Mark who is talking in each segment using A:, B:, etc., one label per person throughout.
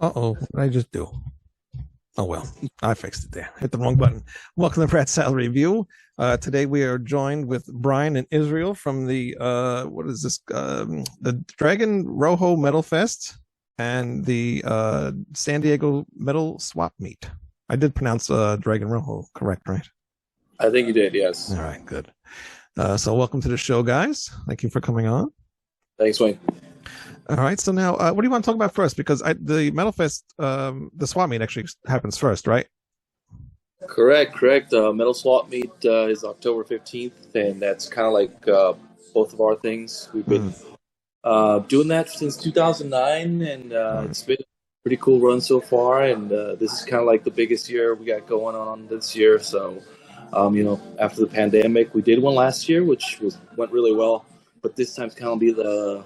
A: Uh-oh, what did I just do? Oh well, I fixed it there. Hit the wrong button. Welcome to Pratt Salary Review. Today we are joined with Brian and Israel from the what is this? The Dragon Rojo Metal Fest and the San Diego Metal Swap Meet. I did pronounce Dragon Rojo correct, right?
B: I think you did, yes.
A: All right, good. So welcome to the show, guys. Thank you for coming on.
B: Thanks, Wayne.
A: All right. So now, what do you want to talk about first? Because the Metal Fest, the swap meet actually happens first, right?
B: Correct. Metal Swap Meet is October 15th, and that's kind of like both of our things. We've
A: Hmm.
B: been doing that since 2009, and
A: All
B: it's been a pretty cool run so far. And this is kind of like the biggest year we got going on this year. So, after the pandemic, we did one last year, which went really well. But this time's kind of be the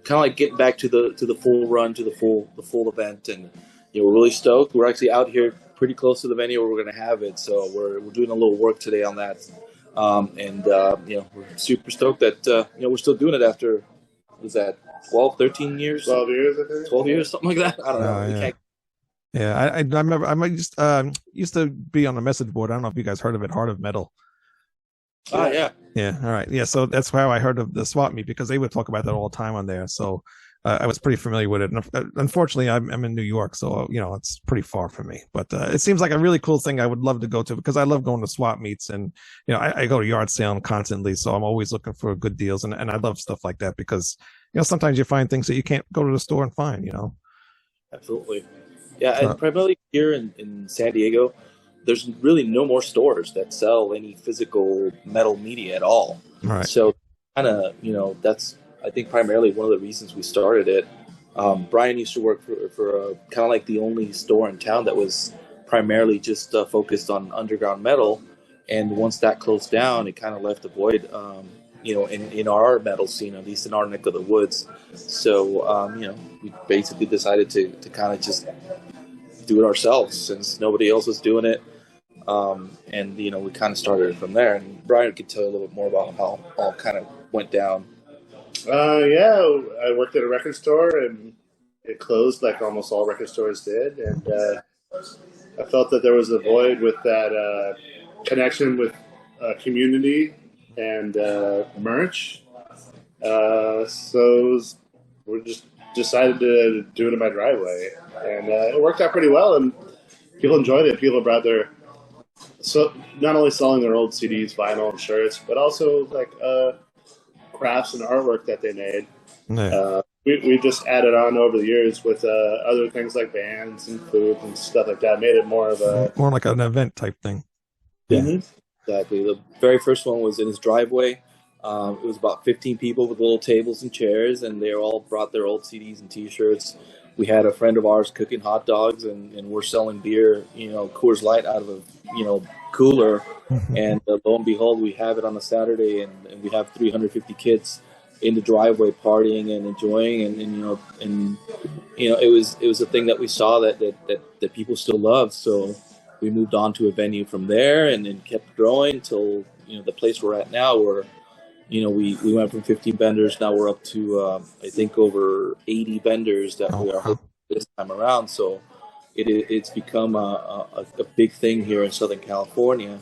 B: kind of like getting back to the full run, to the full event, and we're really stoked. We're actually out here pretty close to the venue where we're going to have it, so we're doing a little work today on that, and we're super stoked that we're still doing it after, what is that, 12, 13 years,
C: 12 years, I think.
B: 12 years, something like that. I don't know. We
A: yeah.
B: can't.
A: Yeah, I remember I might just used to be on the message board. I don't know if you guys heard of it, Heart of Metal.
B: Ah, yeah.
A: Yeah, all right. Yeah, so that's how I heard of the swap meet because they would talk about that all the time on there. So I was pretty familiar with it. And unfortunately, I'm in New York, so it's pretty far from me. But it seems like a really cool thing I would love to go to because I love going to swap meets and I go to yard sale constantly, so I'm always looking for good deals and I love stuff like that because sometimes you find things that you can't go to the store and find.
B: Absolutely. Yeah,
A: Uh,
B: and primarily here in San Diego, there's really no more stores that sell any physical metal media at all.
A: all right.
B: So, kind of, that's, I think, primarily one of the reasons we started it. Brian used to work for kind of like the only store in town that was primarily just focused on underground metal. And once that closed down, it kind of left a void, in our metal scene, at least in our neck of the woods. So, we basically decided to kind of just do it ourselves since nobody else was doing it. And we kind of started it from there. And Brian could tell you a little bit more about how all kind of went down.
C: Yeah, I worked at a record store and it closed like almost all record stores did. And I felt that there was a void with that connection with community and merch. So we just decided to do it in my driveway. And it worked out pretty well. And people enjoyed it. People brought their, so not only selling their old CDs, vinyl, and shirts, but also like crafts and artwork that they made.
A: Yeah.
C: We just added on over the years with other things like bands and food and stuff like that. Made it more of a
A: More like an event type thing.
B: Yeah,
C: Mhm.
B: exactly. The very first one was in his driveway. It was about 15 people with little tables and chairs, and they all brought their old CDs and T-shirts. We had a friend of ours cooking hot dogs, and we're selling beer, Coors Light out of a, cooler. And lo and behold, we have it on a Saturday, and we have 350 kids in the driveway partying and enjoying, it was a thing that we saw that people still loved. So we moved on to a venue from there, and then kept growing until the place we're at now, where we went from 15 vendors. Now we're up to I think over 80 vendors that
A: Oh,
B: we are
A: wow.
B: hosting this time around. So it's become a big thing here in Southern California.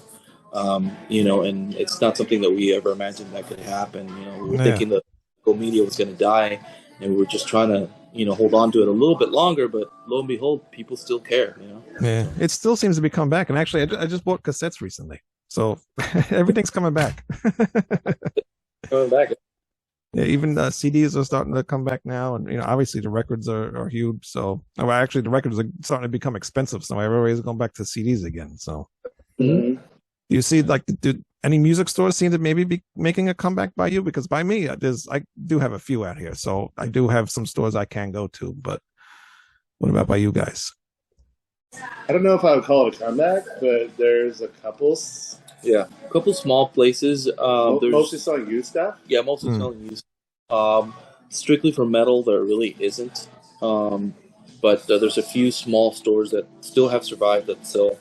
B: And it's not something that we ever imagined that could happen. We were
A: Yeah.
B: thinking that local media was going to die, and we were just trying to, hold on to it a little bit longer. But lo and behold, people still care.
A: Yeah, it still seems to be coming back. And actually, I just bought cassettes recently, so everything's coming back.
B: Coming back.
A: Yeah, even CDs are starting to come back now, and obviously the records are huge. So, well, actually, the records are starting to become expensive. So everybody's going back to CDs again. So,
B: Mm-hmm.
A: do you see do any music stores seem to maybe be making a comeback by you? Because by me, I do have a few out here, so I do have some stores I can go to. But what about by you guys?
C: I don't know if I would call it a comeback, but there's a couple.
B: Yeah, a couple small places. There's
C: Mostly selling used stuff.
B: Yeah, mostly
A: Hmm.
B: selling used. Strictly for metal, there really isn't. But there's a few small stores that still have survived that sell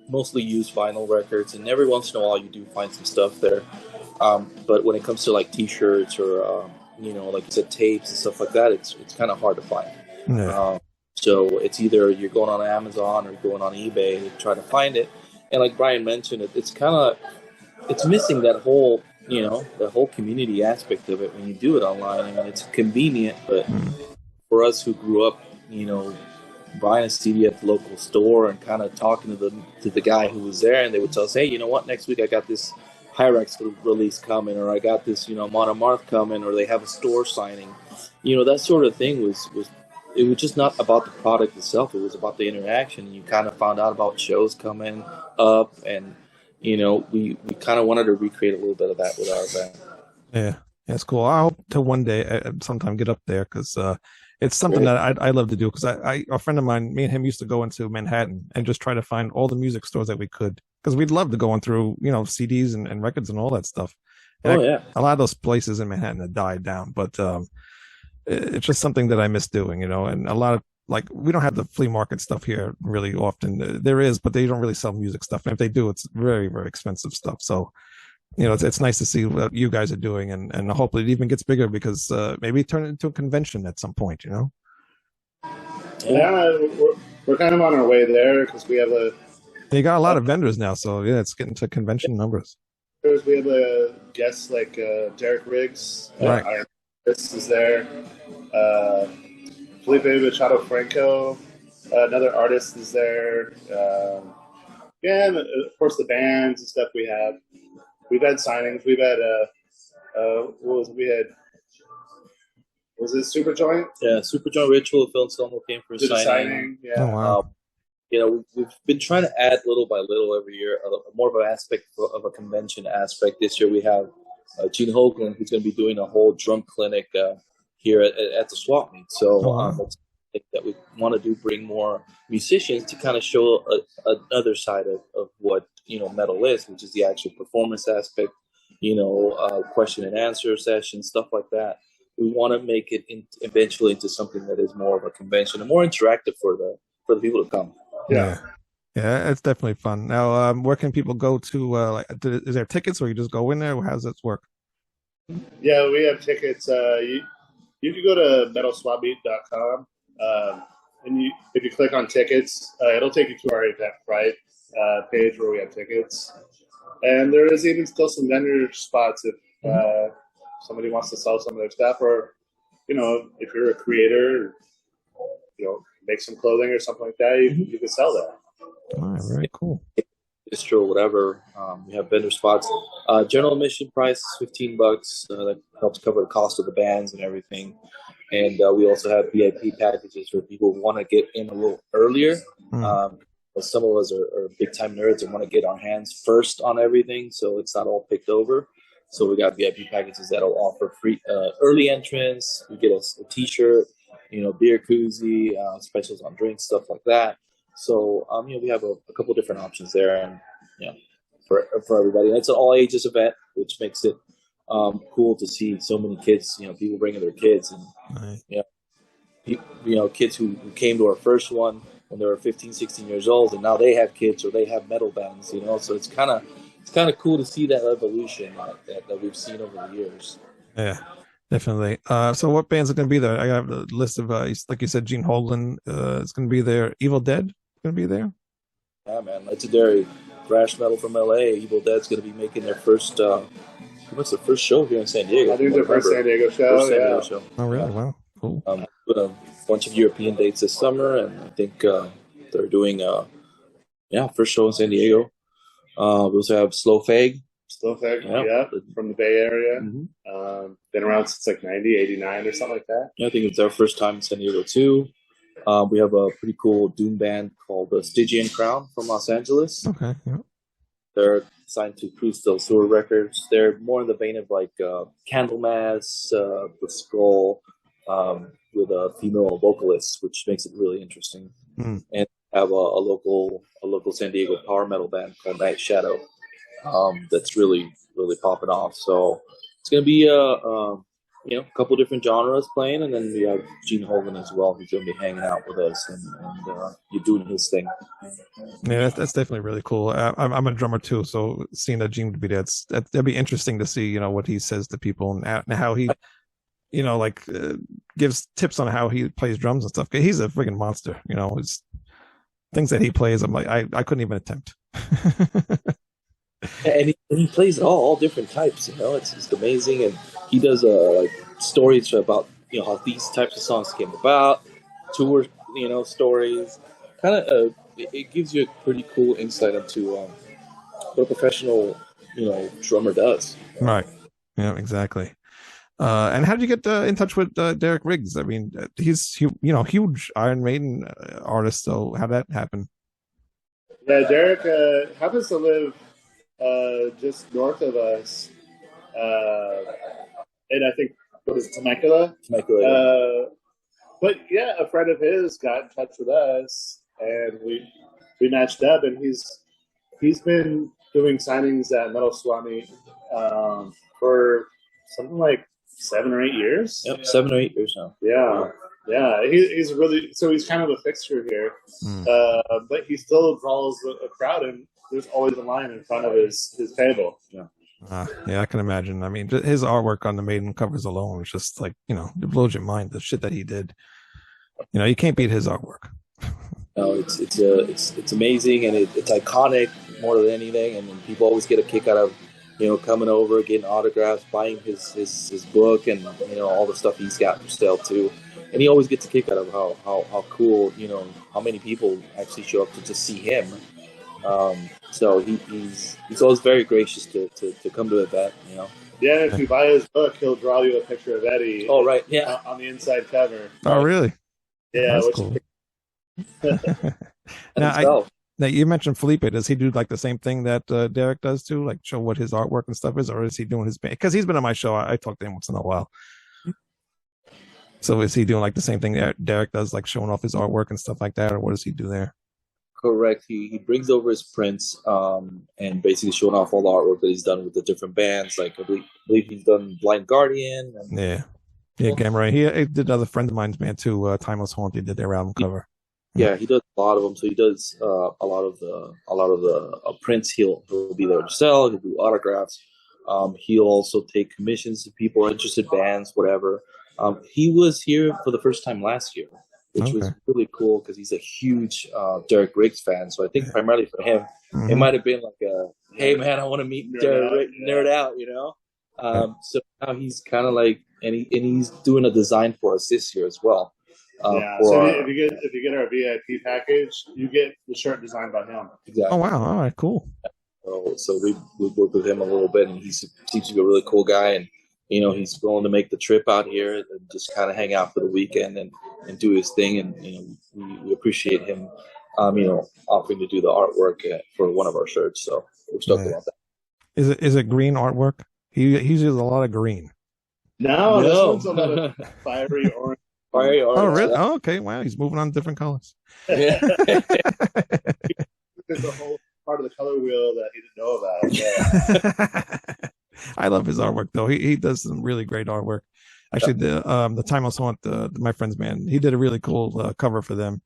B: mostly used vinyl records, and every once in a while you do find some stuff there. But when it comes to like T-shirts or like I said, tapes and stuff like that, it's kind of hard to find.
A: Yeah.
B: So it's either you're going on Amazon or going on eBay to try to find it. And like Brian mentioned, it's kind of it's missing that whole the whole community aspect of it when you do it online. I mean, it's convenient, but
A: Mm.
B: for us who grew up, buying a CD at the local store and kind of talking to the guy who was there, and they would tell us, hey, you know what, next week I got this Hyrax release coming, or I got this, Monomarth coming, or they have a store signing. That sort of thing was it was just not about the product itself. It was about the interaction. You kind of found out about shows coming up, and we kind of wanted to recreate a little bit of that with our event.
A: Yeah, that's cool. I hope to one day sometime get up there because it's something
B: Great.
A: that I love to do. Because I a friend of mine, me and him used to go into Manhattan and just try to find all the music stores that we could because we'd love to go on through CDs and records and all that stuff. And
B: Oh yeah.
A: a lot of those places in Manhattan have died down, but it's just something that I miss doing, and a lot of like we don't have the flea market stuff here really often. There is, but they don't really sell music stuff. And if they do, it's very, very expensive stuff. So, it's nice to see what you guys are doing and hopefully it even gets bigger because maybe turn it into a convention at some point.
C: Yeah, we're kind of on our way there because we have
A: You got a lot of vendors now, so yeah, it's getting to convention numbers.
C: we have a guest like Derek Riggs,
A: Right.
C: Iron Fist is there, uh, Felipe Machado Franco, another artist is there. Yeah, and of course the bands and stuff we have. We've had signings. We've had what was it? We had was it Super Joint?
B: Yeah, Super Joint Ritual, Phil Anselmo came for a
C: Did a
B: signing.
C: signing.
A: Oh
C: Yeah.
A: wow.
B: We've been trying to add little by little every year, more of an aspect of a convention aspect. This year we have Gene Hoagland, who's going to be doing a whole drum clinic here at the swap meet. So
A: Oh, wow.
B: it's something that we want to do, bring more musicians to kind of show another side of what metal is, which is the actual performance aspect. Question and answer sessions, stuff like that. We want to make it eventually into something that is more of a convention and more interactive for the people to come.
C: Yeah.
A: Yeah, it's definitely fun. Now, where can people go to? Is there tickets, or you just go in there? How does this work?
C: Yeah, we have tickets. You can go to metalswapmeet.com, and if you click on tickets, it'll take you to our Eventbrite page where we have tickets. And there is even still some vendor spots if somebody wants to sell some of their stuff, or if you're a creator, make some clothing or something like that, you can sell that.
A: All right, very cool.
B: Distro, whatever. We have vendor spots. General admission price is $15. That helps cover the cost of the bands and everything. And we also have VIP packages for people who want to get in a little earlier. Some of us are big time nerds and want to get our hands first on everything, so it's not all picked over. So we got VIP packages that'll offer free early entrance. You get a T-shirt, beer koozie, specials on drinks, stuff like that. So we have a couple different options there, and for everybody. And it's an all ages event, which makes it cool to see so many kids. People bringing their kids, and kids who came to our first one when they were 15, 16 years old, and now they have kids or they have metal bands. So it's kind of cool to see that evolution that we've seen over the years.
A: Yeah, definitely. So what bands are going to be there? I have a list of, like you said, Gene Hoagland is going to be there. Evil Dead going to be there.
B: Yeah, man, legendary thrash metal from LA. Evil Dead's going to be making their first. What's the first show here in San Diego?
C: I think their first San Diego show.
B: First San Diego show.
A: Oh, really? Wow, cool.
B: With a bunch of European dates this summer, and I think they're doing first show in San Diego. We also have Slow Fag.
C: From the Bay Area.
B: Mm-hmm.
C: Been around since like 90, 89 or something like that.
B: Yeah, I think it's our first time in San Diego too. We have a pretty cool doom band called the Stygian Crown from Los Angeles.
A: Okay. Yeah.
B: They're signed to Cruz del Sur Records. They're more in the vein of like Candlemass, The Skull, with a female vocalist, which makes it really interesting. And have a local San Diego power metal band called Night Shadow. That's really, really popping off. So it's going to be a couple different genres playing, and then we have Gene Hoagland as well, who's going to be hanging out with us and you're doing his thing.
A: Yeah, that's definitely really cool. I'm a drummer too, so seeing that Gene would be there, that'd be interesting to see, what he says to people and how he, gives tips on how he plays drums and stuff. He's a freaking monster, you know. It's things that he plays. I'm like, I couldn't even attempt.
B: And he plays all different types. You know, it's just amazing. And he does like stories about how these types of songs came about, tour stories. Kind of it gives you a pretty cool insight into what a professional drummer does.
A: Right. Yeah. Exactly. And how did you get in touch with Derek Riggs? I mean, he's huge Iron Maiden artist. So how did that happen?
C: Yeah, Derek happens to live just north of us, and I think what is it, Temecula?
B: Temecula.
C: But yeah, a friend of his got in touch with us, and we matched up, and he's been doing signings at Metal Swami for something like 7 or 8 years.
B: Yep, 7 or 8 years now.
C: Yeah. He's really he's kind of a fixture here, but he still draws a crowd, and there's always a line in front of his table.
A: Yeah, I can imagine. I mean, his artwork on the Maiden covers alone is just like, it blows your mind, the shit that he did. You can't beat his artwork.
B: No, it's amazing, and it's iconic more than anything, and people always get a kick out of coming over, getting autographs, buying his book, and all the stuff he's got for sale too. And he always gets a kick out of how cool, how many people actually show up to just see him. So he's always very gracious to come to that,
C: Yeah, if you buy his book, he'll draw you a picture of Eddie.
B: Oh, right, yeah,
C: on the inside cover.
A: Oh, really?
C: Yeah,
A: that's cool. Now you mentioned Felipe. Does he do like the same thing that Derek does too? Like show what his artwork and stuff is, or is he doing his band? Because he's been on my show. I talk to him once in a while. So is he doing like the same thing that Derek does, like showing off his artwork and stuff like that, or what does he do there?
B: Correct. He brings over his prints and basically showing off all the artwork that he's done with the different bands. Like I believe he's done Blind Guardian.
A: Yeah, Gamma. He did another friend of mine's band too. Timeless Haunt. He did their album cover.
B: Yeah, he does a lot of them. So he does a lot of the prints. He'll be there to sell. He'll do autographs. He'll also take commissions to people, interested bands, whatever. He was here for the first time last year, which was really cool because he's a huge Derek Riggs fan. So I think primarily for him, it might have been like hey man, I want to meet Derek Riggs, nerd out, So now he's kind of like, and he's doing a design for us this year as well.
C: So if you get our VIP package, you get the shirt designed by him.
B: Exactly.
A: Oh wow! All right, cool.
B: So we worked with him a little bit, and he seems to be a really cool guy, and he's willing to make the trip out here and just kind of hang out for the weekend and do his thing, and we appreciate him, offering to do the artwork for one of our shirts. So we're stoked about that.
A: Is it green artwork? He uses a lot of green.
C: No, this one's a lot of fiery orange.
A: Oh, really? Oh, okay. Wow, he's moving on to different colors.
C: Yeah. There's a whole part of the color wheel that he didn't know about. Yeah.
A: I love his artwork though. He does some really great artwork. Actually, the Timeless Haunt, my friend's band, he did a really cool cover for them,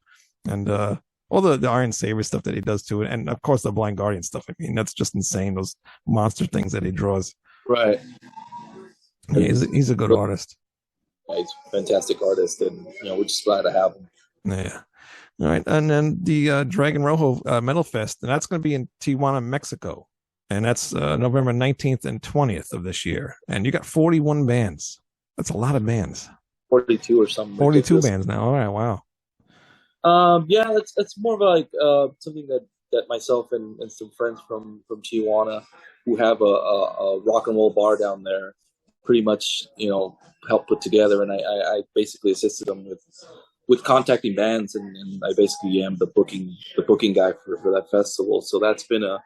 A: and all the Iron Saber stuff that he does too, and of course the Blind Guardian stuff. I mean, that's just insane. Those monster things that he draws.
B: Right.
A: Yeah, he's a good artist.
B: He's a fantastic artist, and we're just glad to have him.
A: Yeah. All right, and then the Dragon Rojo Metal Fest, and that's going to be in Tijuana, Mexico, and that's November 19th and 20th of this year. And you got 41 bands. That's a lot of bands.
B: 42 or something.
A: 42 bands now. All right, wow.
B: Yeah, it's more of like something that myself and some friends from Tijuana who have a rock and roll bar down there pretty much helped put together, and I basically assisted them with contacting bands, and I basically am the booking guy for that festival. So that's been a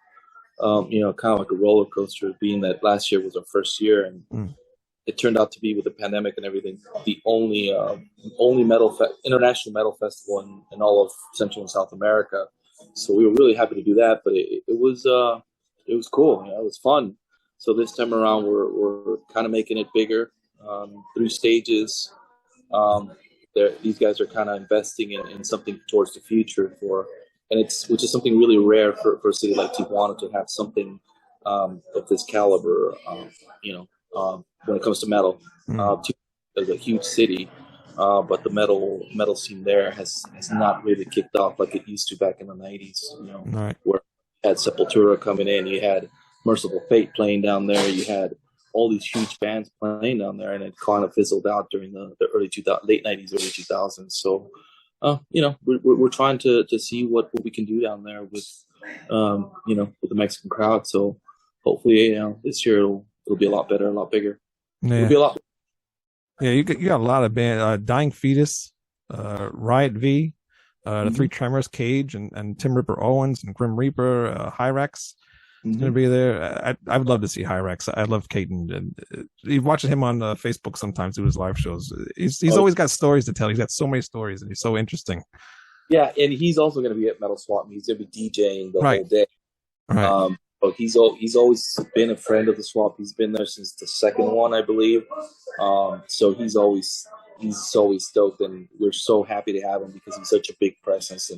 B: kind of like a roller coaster, being that last year was our first year, and it turned out to be, with the pandemic and everything, the only international metal festival in all of Central and South America. So we were really happy to do that, but it was cool. It was fun. So this time around, we're kind of making it bigger, 3 stages. These guys are kind of investing in something towards the future which is something really rare for a city like Tijuana to have something of this caliber. When it comes to metal, Tijuana is a huge city, but the metal scene there has not really kicked off like it used to back in the '90s.
A: Right.
B: Where you had Sepultura coming in, you had Merciful Fate playing down there, you had all these huge bands playing down there, and it kind of fizzled out during the early 2000, late '90s, early 2000s. So, we're trying to see what we can do down there with with the Mexican crowd. So hopefully, this year it'll be a lot better, a lot bigger.
A: Yeah.
B: It'll be a lot.
A: Yeah, you got a lot of band, Dying Fetus, Riot V, the Three Tremors, Cage, and Tim Ripper Owens, and Grim Reaper, Hyrax. Gonna be there. I would love to see Hyrax. I love Caden, and you watching him on Facebook sometimes do his live shows. He's always got stories to tell. He's got so many stories, and he's so interesting.
B: Yeah, and he's also going to be at Metal Swap. He's going to be DJing the whole day.
A: Right.
B: But he's always been a friend of the Swap. He's been there since the second one, I believe. So he's always stoked, and we're so happy to have him because he's such a big presence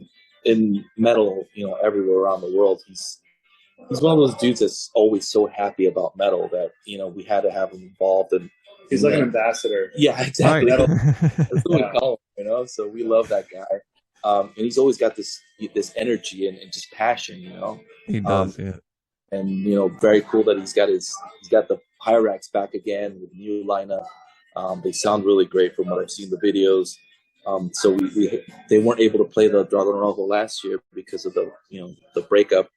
B: in metal, everywhere around the world. He's one of those dudes that's always so happy about metal that we had to have him involved, and
C: he's like an ambassador.
B: Yeah, exactly.
A: Right.
B: That's what we call him, So we love that guy. And he's always got this energy and just passion,
A: He does, yeah.
B: And very cool that he's got the Hyrax back again with new lineup. They sound really great from what I've seen the videos. So they weren't able to play the Dragon Rojo last year because of the breakup.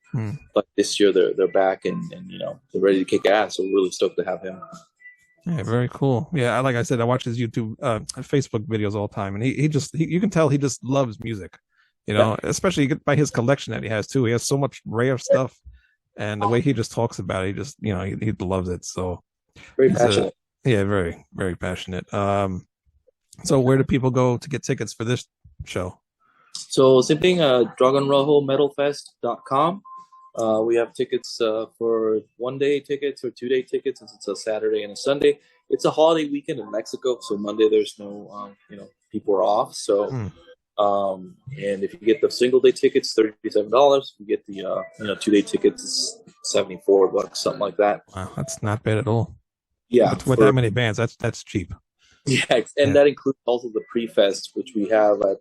B: But this year they're back and they're ready to kick ass. So we're really stoked to have him.
A: Yeah, very cool. Yeah, like I said, I watch his YouTube, Facebook videos all the time, and you can tell he just loves music, especially by his collection that he has too. He has so much rare stuff, and the way he just talks about it, he just he loves it. So
B: very passionate.
A: Yeah, very, very passionate. So where do people go to get tickets for this show?
B: So same thing, DragonRojoMetalFest.com. We have tickets for 1-day tickets or 2-day tickets, since it's a Saturday and a Sunday. It's a holiday weekend in Mexico, so Monday there's no, people are off. So, and if you get the single-day tickets, $37. If you get the 2-day tickets, it's $74, something like that.
A: Wow, that's not bad at all.
B: Yeah,
A: with that many bands, that's cheap.
B: Yeah, and that includes also the pre-fest, which we have at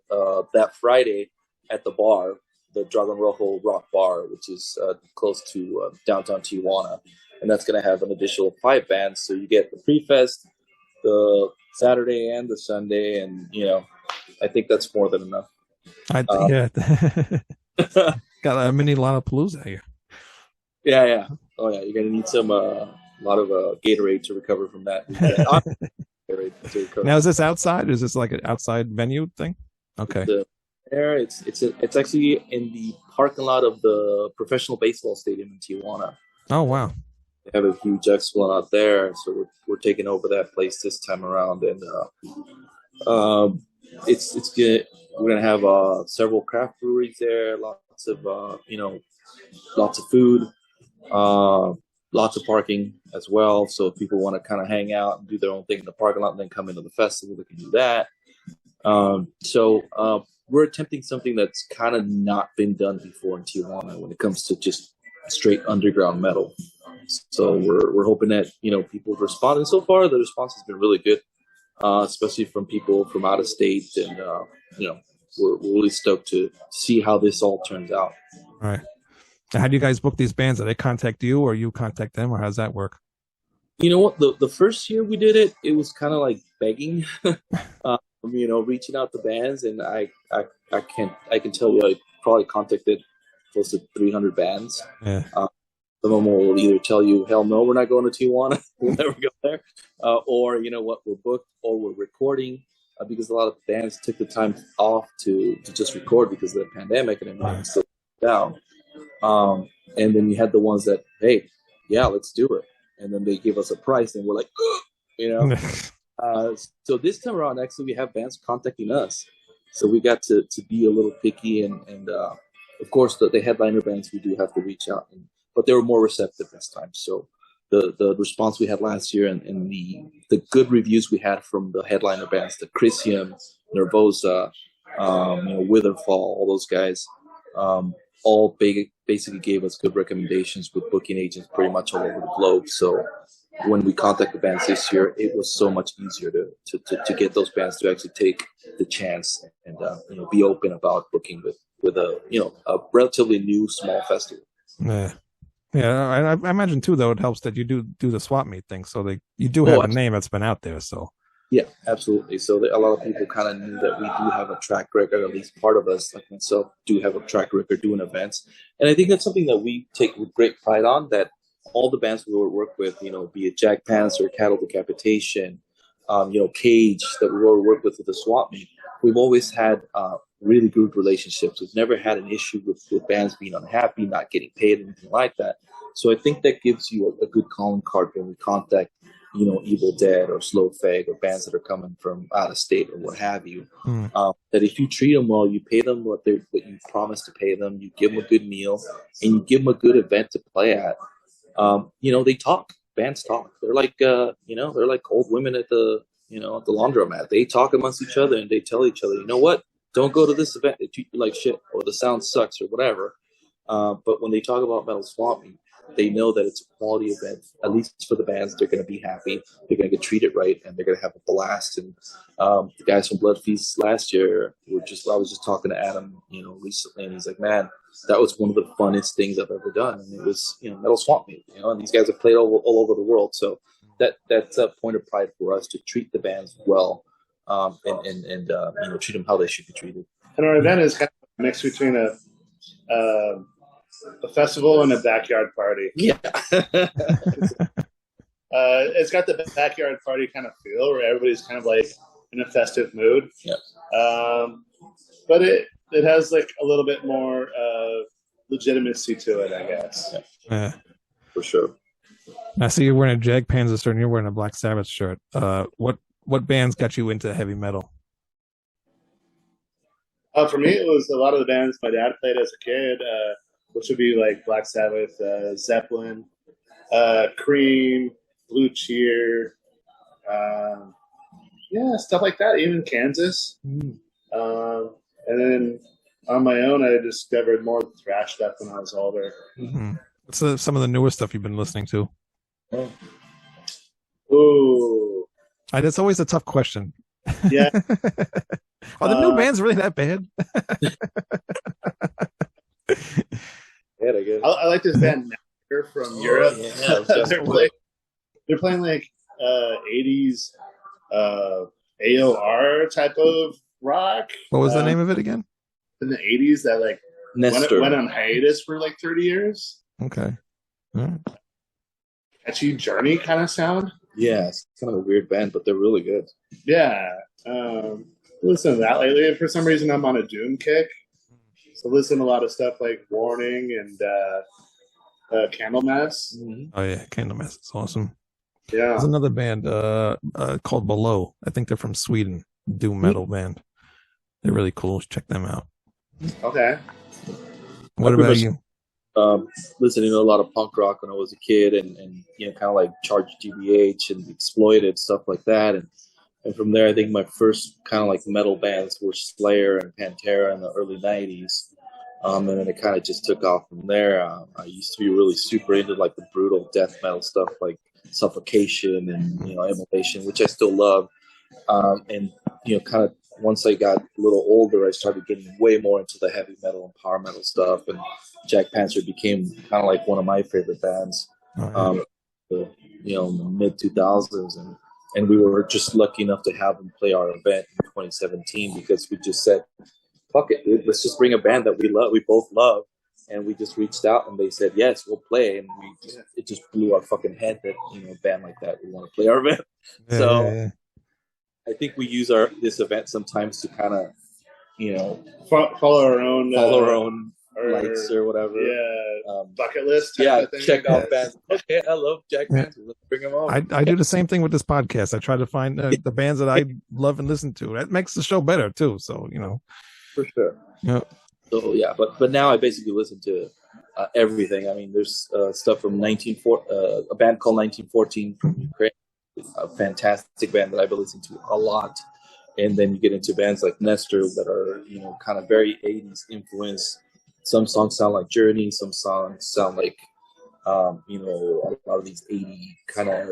B: that Friday at the bar, the Dragon Rojo Rock Bar, which is close to downtown Tijuana, and that's going to have an additional 5 bands. So you get the pre-fest, the Saturday and the Sunday, and I think that's more than enough.
A: Yeah, got a mini Lollapalooza here.
B: Yeah. Oh yeah, you're going to need some a lot of Gatorade to recover from that.
A: Now, is this outside? Is this like an outside venue thing? Okay.
B: It's actually in the parking lot of the professional baseball stadium in Tijuana.
A: Oh wow!
B: They have a huge expo out there, so we're taking over that place this time around, and it's good. We're gonna have several craft breweries there, lots of food, lots of parking as well. So if people want to kind of hang out and do their own thing in the parking lot and then come into the festival, they can do that. So we're attempting something that's kind of not been done before in Tijuana when it comes to just straight underground metal. So we're hoping that people respond, and so far the response has been really good, especially from people from out of state, and we're really stoked to see how this all turns out.
A: All right. Now, how do you guys book these bands? Do they contact you, or you contact them, or how does that work?
B: You know what? The first year we did it, it was kind of like begging, reaching out to bands, and I can tell you, I probably contacted close to 300 bands.
A: Yeah.
B: Some of them will either tell you, hell no, we're not going to Tijuana, we'll never go there, or we're booked, or we're recording, because a lot of bands took the time off to just record because of the pandemic, and everything still down. And then you had the ones that, hey, yeah, let's do it, and then they give us a price, and we're like, so this time around, actually, we have bands contacting us, so we got to be a little picky, and of course the headliner bands, we do have to reach out, but they were more receptive this time. So the response we had last year, and the good reviews we had from the headliner bands, the Crisium, Nervosa, Witherfall, all those guys, all basically gave us good recommendations with booking agents pretty much all over the globe. So when we contacted the bands this year, it was so much easier to get those bands to actually take the chance and be open about booking with a relatively new small festival.
A: Yeah. Yeah, I imagine too. Though it helps that you do the swap meet thing, so you do have a name that's been out there. So
B: yeah, absolutely. So a lot of people kind of knew that we do have a track record. At least part of us, like myself, do have a track record doing events, and I think that's something that we take great pride on. That all the bands we work with, be it Jack Pants or Cattle Decapitation, Cage, that we work with the swap meet, we've always had really good relationships. We've never had an issue with bands being unhappy, not getting paid, anything like that. So I think that gives you a good calling card when we contact, Evil Dead or Slow Fag or bands that are coming from out of state or what have you. That if you treat them well, you pay them what you promised to pay them, you give them a good meal, and you give them a good event to play at. They talk. Bands talk. They're like, they're like old women at the laundromat. They talk amongst each other and they tell each other, you know what? Don't go to this event. They treat you like shit, or the sound sucks, or whatever. But when they talk about Metal Swap Meet, they know that it's a quality event. At least for the bands, they're going to be happy. They're going to get treated right, and they're going to have a blast. And the guys from Blood Feast last year I was just talking to Adam, recently, and he's like, man, that was one of the funnest things I've ever done. And it was, Metal Swap Meet, and these guys have played all over the world. So that's a point of pride for us to treat the bands well. And treat them how they should be treated.
C: And our event is kind of a mix between a festival and a backyard party.
B: Yeah.
C: It's got the backyard party kind of feel where everybody's kind of like in a festive mood.
B: Yeah.
C: But it has like a little bit more legitimacy to it, I guess.
A: Yeah.
B: For sure.
A: I see you're wearing a Jag Panzer shirt and you're wearing a Black Sabbath shirt. What bands got you into heavy metal?
C: For me, it was a lot of the bands my dad played as a kid, which would be like Black Sabbath, Zeppelin, Cream, Blue Cheer, stuff like that. Even Kansas. And then on my own, I discovered more thrash stuff when I was older.
A: Mm-hmm. What's some of the newer stuff you've been listening to?
C: Ooh.
A: That's always a tough question.
C: Yeah.
A: Are the new bands really that bad?
B: Yeah, I guess.
C: I like this band from Europe.
B: Yeah,
C: they're playing like 80s AOR type of rock.
A: What was the name of it again?
C: In the 80s that like went on hiatus for like 30 years.
A: Okay. All right.
C: Catchy Journey kind of sound.
B: Yeah, it's kind of a weird band, but they're really good.
C: Yeah. Listen to that lately. For some reason, I'm on a Doom kick. So listen to a lot of stuff like Warning and Candlemass.
B: Mm-hmm.
A: Oh, yeah. Candlemass is awesome.
C: Yeah.
A: There's another band called Below. I think they're from Sweden. Doom metal band. They're really cool. Check them out.
C: Okay.
A: What about you?
B: Listening to a lot of punk rock when I was a kid, and kind of like Charged GBH and Exploited, stuff like that, and from there I think my first kind of like metal bands were Slayer and Pantera in the early 90s, and then it kind of just took off from there. I used to be really super into like the brutal death metal stuff like Suffocation and Immolation, which I still love, and kind of once I got a little older, I started getting way more into the heavy metal and power metal stuff, and Jack Panzer became kind of like one of my favorite bands. In the mid 2000s, and we were just lucky enough to have them play our event in 2017 because we just said, "Fuck it, dude, let's just bring a band that we both love," and we just reached out and they said, "Yes, we'll play," and it just blew our fucking head that a band like that would want to play our event.
A: Yeah,
B: so.
A: yeah.
B: I think we use this event sometimes to kind of,
C: follow our own
B: lights or whatever.
C: Yeah, bucket list.
B: Check out bands. Okay, I love Jack Panzer. Let's bring them on.
A: I do the same thing with this podcast. I try to find the bands that I love and listen to. That makes the show better too. So
B: for sure.
A: Yeah.
B: So yeah, but now I basically listen to everything. I mean, there's stuff from a band called 1914 from Ukraine. A fantastic band that I've been listening to a lot, and then you get into bands like Nestor that are kind of very 80s influenced. Some songs sound like Journey, some songs sound like you know, a lot of these 80 kind of,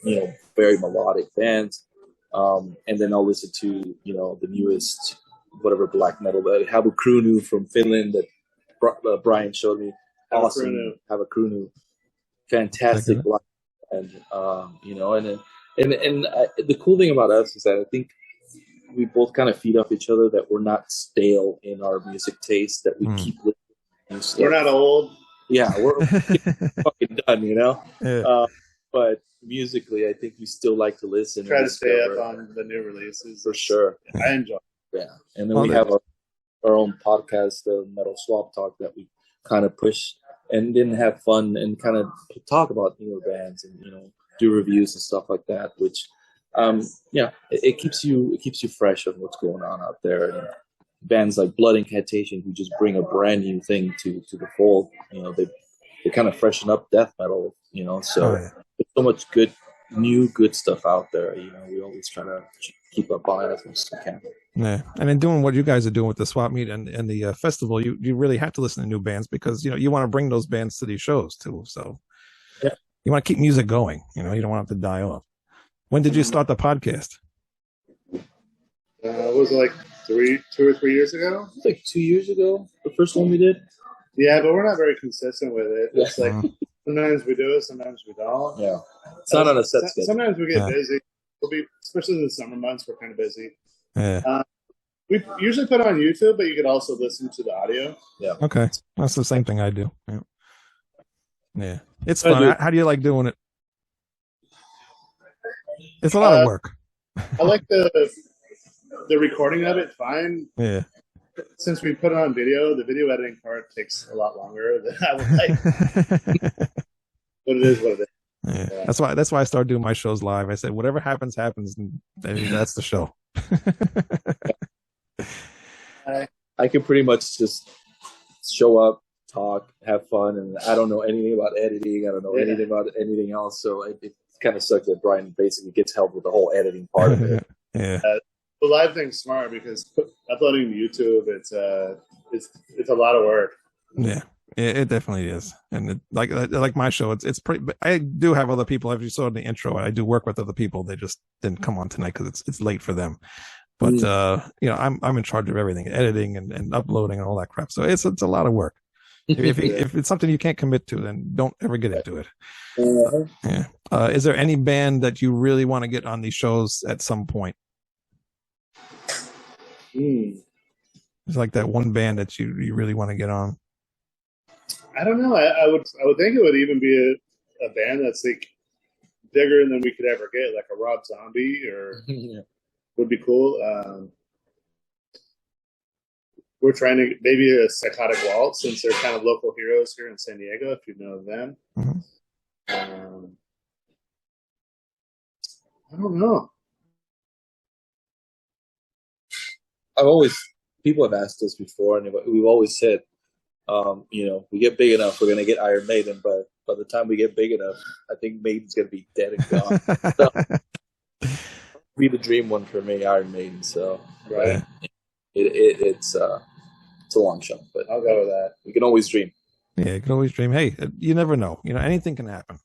B: you know, very melodic bands. And then I'll listen to, you know, the newest, whatever black metal. But Have a Crew from Finland that Brian showed me. Awesome. Have a Crew, fantastic black band. You know, and the cool thing about us is that I think we both kind of feed off each other, that we're not stale in our music taste, that we keep listening to new stuff.
C: We're not old.
B: Yeah, we're fucking done, you know?
A: Yeah.
B: But musically, I think we still like to listen.
C: Try to stay up on the new releases.
B: For sure.
C: I enjoy it.
B: Yeah. And then we have our own podcast, the Metal Swap Talk, that we kind of push and then have fun and kind of talk about newer bands and, you know, do reviews and stuff like that, which it keeps you fresh on what's going on out there. And bands like Blood Incantation, who just bring a brand new thing to the fold, you know, they kind of freshen up death metal, you know. So there's so much good stuff out there, you know. We always try to keep up on it as much as we can.
A: Yeah, and in doing what you guys are doing with the swap meet and the festival, you really have to listen to new bands, because, you know, you want to bring those bands to these shows too. So you want to keep music going, you know, you don't want it to die off. When did you start the podcast?
C: Was it like 2 or 3 years ago?
B: It's like 2 years ago, the first one we did.
C: Yeah, but we're not very consistent with it. It's like sometimes we do it, sometimes we don't.
B: Yeah, it's not on a set schedule.
C: Sometimes we get busy. We'll be, especially in the summer months, we're kind of busy.
A: Yeah.
C: We usually put it on YouTube, but you could also listen to the audio.
B: Yeah.
A: Okay, that's the same thing I do. Yeah, it's fun. How do you like doing it? It's a lot of work.
C: I like the recording of it. Fine.
A: Yeah.
C: Since we put it on video, the video editing part takes a lot longer than I would like. But it is what it is.
A: Yeah. That's why I started doing my shows live. I said, whatever happens, and that's the show.
B: I can pretty much just show up, talk, have fun, and I don't know anything about editing. I don't know anything about anything else. So it kind of sucks that Brian basically gets help with the whole editing part of it.
A: Yeah.
C: The live thing's smart, because uploading to YouTube, it's a lot of work.
A: Yeah. It definitely is. And like my show, it's pretty. I do have other people. As you saw in the intro, I do work with other people. They just didn't come on tonight because it's late for them. But you know, I'm in charge of everything, editing and uploading and all that crap. So it's a lot of work. If it's something you can't commit to, then don't ever get into it. Is there any band that you really want to get on these shows at some point? It's like that one band that you really want to get on.
C: I don't know. I would think it would even be a band that's like bigger than we could ever get, like a Rob Zombie, or would be cool. We're trying to maybe a Psychotic Waltz, since they're kind of local heroes here in San Diego, if you know them. I don't know.
B: People have asked us before, and we've always said, you know, we get big enough, we're going to get Iron Maiden, but by the time we get big enough, I think Maiden's going to be dead and gone. So, be the dream one for me, Iron Maiden. So it's a long shot, but
C: I'll go with that.
B: You can always dream.
A: Yeah, you can always dream. Hey, you never know. You know, anything can happen.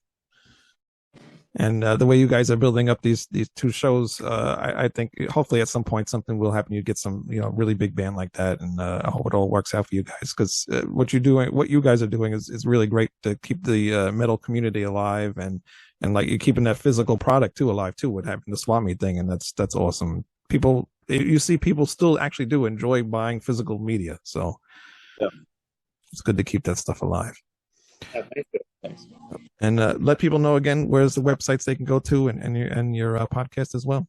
A: And the way you guys are building up these two shows, I think hopefully at some point something will happen. You get some, you know, really big band like that, and I hope it all works out for you guys, because what you guys are doing is really great to keep the metal community alive, and like you're keeping that physical product too alive too, with having the swap meet thing, and that's awesome. You see people still actually do enjoy buying physical media, so it's good to keep that stuff alive.
C: Yeah, thank you.
B: Thanks.
A: And let people know again where's the websites they can go to, and your podcast as well.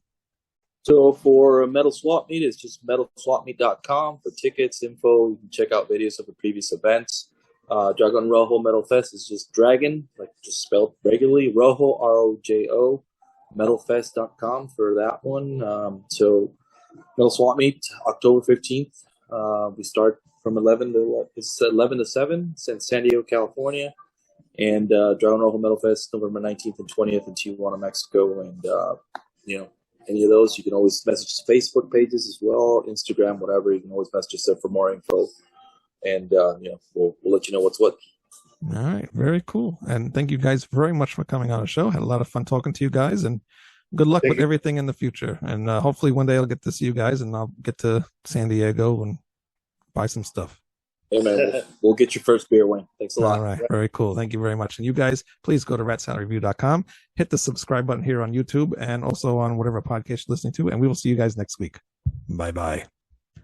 B: So for Metal Swap Meet, it's just metalswapmeet.com for tickets, info. You can check out videos of the previous events. Dragon Rojo Metal Fest is just Dragon, like just spelled regularly, Rojo, ROJO, metalfest.com for that one. So Metal Swap Meet, October 15th. We start from 11 to 7 in San Diego, California. And Dragon Rojo Metal Fest, November 19th and 20th in Tijuana, Mexico. And, you know, any of those, you can always message Facebook pages as well, Instagram, whatever. You can always message us there for more info. And, you know, we'll let you know what's what.
A: All right, very cool. And thank you guys very much for coming on the show. Had a lot of fun talking to you guys, and good luck
C: Thank
A: with
C: you.
A: everything in the future. And hopefully one day I'll get to see you guys, and I'll get to San Diego and buy some stuff.
B: Hey, man, we'll get your first beer, Wayne. Thanks a lot.
A: All right, very cool. Thank you very much. And you guys, please go to ratsaladreview.com, hit the subscribe button here on YouTube, and also on whatever podcast you're listening to. And we will see you guys next week. Bye-bye.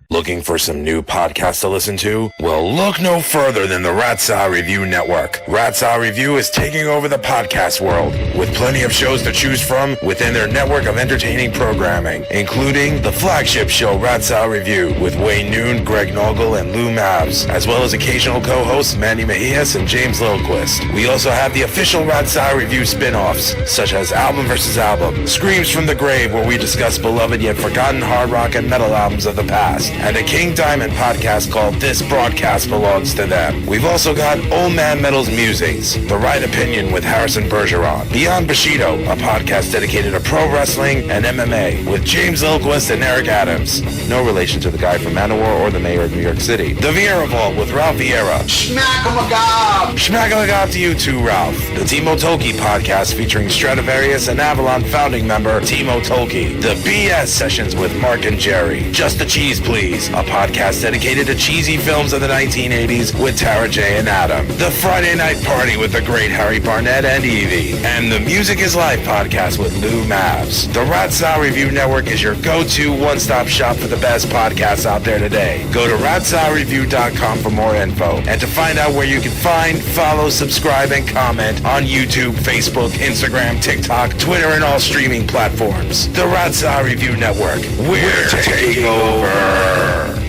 D: Looking for some new podcasts to listen to? Well, look no further than the Ratsaw Review Network. Ratsaw Review is taking over the podcast world with plenty of shows to choose from within their network of entertaining programming, including the flagship show Ratsaw Review with Wayne Noon, Greg Noggle, and Lou Mavs, as well as occasional co-hosts Manny Mejias and James Lilquist. We also have the official Ratsaw Review spin-offs, such as Album vs. Album, Screams from the Grave, where we discuss beloved yet forgotten hard rock and metal albums of the past, and a King Diamond podcast called This Broadcast Belongs to Them. We've also got Old Man Metal's Musings, The Right Opinion with Harrison Bergeron, Beyond Bushido, a podcast dedicated to pro wrestling and MMA with James Lilquist and Eric Adams. No relation to the guy from Manowar or the mayor of New York City. The Vieira Vault with Ralph Vieira. Schmack-a-magob! Schmack-a-magob to you too, Ralph. The Timo Tolkki podcast featuring Stradivarius and Avalon founding member Timo Tolkki. The BS Sessions with Mark and Jerry. Just the Cheese Please, a podcast dedicated to cheesy films of the 1980s with Tara J. and Adam. The Friday Night Party with the great Harry Barnett and Evie. And the Music is Life podcast with Lou Mavs. The Ratsaw Review Network is your go-to one-stop shop for the best podcasts out there today. Go to ratsawreview.com for more info and to find out where you can find, follow, subscribe, and comment on YouTube, Facebook, Instagram, TikTok, Twitter, and all streaming platforms. The Ratsaw Review Network. We're taking over.